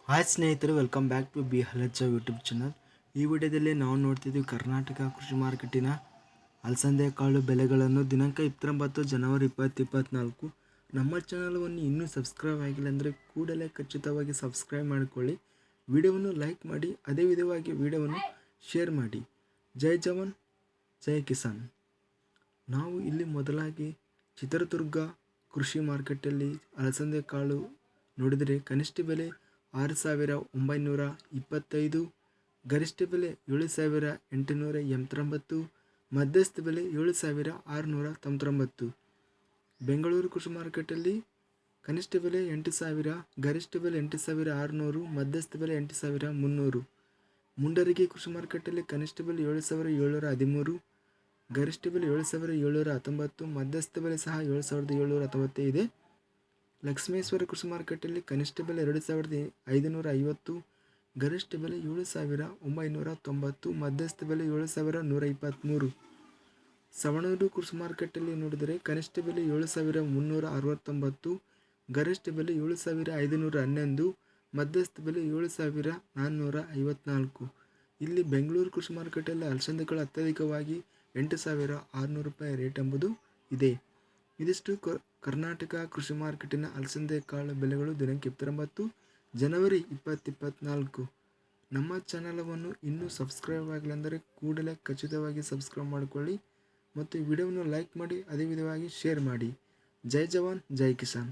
Hi ಸ್ನೇಹಿತರು, welcome back to ಬಿ ಹಲಚ್ಚ ಯೂಟ್ಯೂಬ್ ಚಾನಲ್. ಈ ವಿಡಿಯೋದಲ್ಲಿ ನಾವು ನೋಡ್ತಿದ್ದೀವಿ ಕರ್ನಾಟಕ ಕೃಷಿ ಮಾರ್ಕೆಟಿನ ಅಲಸಂದೆ ಕಾಳು ಬೆಲೆಗಳನ್ನು ದಿನಾಂಕ 29 ಜನವರಿ 2024. ನಮ್ಮ ಚಾನಲವನ್ನು ಇನ್ನೂ ಸಬ್ಸ್ಕ್ರೈಬ್ ಆಗಿಲ್ಲ ಅಂದರೆ ಕೂಡಲೇ ಖಚಿತವಾಗಿ ಸಬ್ಸ್ಕ್ರೈಬ್ ಮಾಡಿಕೊಳ್ಳಿ. ವಿಡಿಯೋವನ್ನು ಲೈಕ್ ಮಾಡಿ, ಅದೇ ವಿಧವಾಗಿ ವಿಡಿಯೋವನ್ನು ಶೇರ್ ಮಾಡಿ. ಜೈ ಜವಾನ್ ಜೈ ಕಿಸಾನ್. ನಾವು ಇಲ್ಲಿ ಮೊದಲಾಗಿ ಚಿತ್ರದುರ್ಗ ಕೃಷಿ ಮಾರ್ಕೆಟಲ್ಲಿ ಅಲಸಂದೆ ಕಾಳು ನೋಡಿದರೆ ಕನಿಷ್ಠ ಬೆಲೆ 6,925, ಗರಿಷ್ಠ ಬೆಲೆ 7,889, ಮಧ್ಯಸ್ಥ ಬೆಲೆ 7,699. ಬೆಂಗಳೂರು ಕೃಷಿ ಮಾರ್ಕೆಟಲ್ಲಿ ಕನಿಷ್ಠ ಬೆಲೆ 8,000, ಗರಿಷ್ಠ ಬೆಲೆ 8,600, ಮಧ್ಯಸ್ಥ ಬೆಲೆ 8,300. ಮುಂಡರಗಿ ಕೃಷಿ ಮಾರ್ಕೆಟಲ್ಲಿ ಕನಿಷ್ಠ ಬೆಲೆ 7,713, ಗರಿಷ್ಠ ಬೆಲೆ 7,719, ಮಧ್ಯಸ್ಥ ಬೆಲೆ ಸಹ 7,719 ಇದೆ. ಲಕ್ಷ್ಮೇಶ್ವರ ಕೃಷಿ ಮಾರ್ಕೆಟಲ್ಲಿ ಕನಿಷ್ಠ ಬೆಲೆ 2,550, ಗರಿಷ್ಠ ಬೆಲೆ 7,990, ಮಧ್ಯಸ್ಥ ಬೆಲೆ 7,123. ಸವಣೂರು ಕೃಷಿ ಮಾರ್ಕೆಟಲ್ಲಿ ನೋಡಿದರೆ ಕನಿಷ್ಠ ಬೆಲೆ 7,369, ಗರಿಷ್ಠ ಬೆಲೆ 7,511, ಮಧ್ಯಸ್ಥ ಬೆಲೆ 7,454. ಇಲ್ಲಿ ಬೆಂಗಳೂರು ಕೃಷಿ ಮಾರ್ಕೆಟಲ್ಲಿ ಅಲಸಂದೆಗಳು ಅತ್ಯಧಿಕವಾಗಿ 8,600 ರೂಪಾಯಿ ರೇಟ್ ಎಂಬುದು ಇದೆ. ಇದಿಷ್ಟು ಕರ್ನಾಟಕ ಕೃಷಿ ಮಾರ್ಕೆಟಿನ ಅಲಸಂದೆ ಕಾಳು ಬೆಲೆಗಳು ದಿನಾಂಕ 29 ಜನವರಿ 2024. ನಮ್ಮ ಚಾನಲವನ್ನು ಇನ್ನೂ ಸಬ್ಸ್ಕ್ರೈಬ್ ಆಗಲೆಂದರೆ ಕೂಡಲೇ ಖಚಿತವಾಗಿ ಸಬ್ಸ್ಕ್ರೈಬ್ ಮಾಡಿಕೊಳ್ಳಿ ಮತ್ತು ವಿಡಿಯೋವನ್ನು ಲೈಕ್ ಮಾಡಿ, ಅದೇ ವಿಧವಾಗಿ ಶೇರ್ ಮಾಡಿ. ಜೈ ಜವಾನ್ ಜೈ ಕಿಸಾನ್.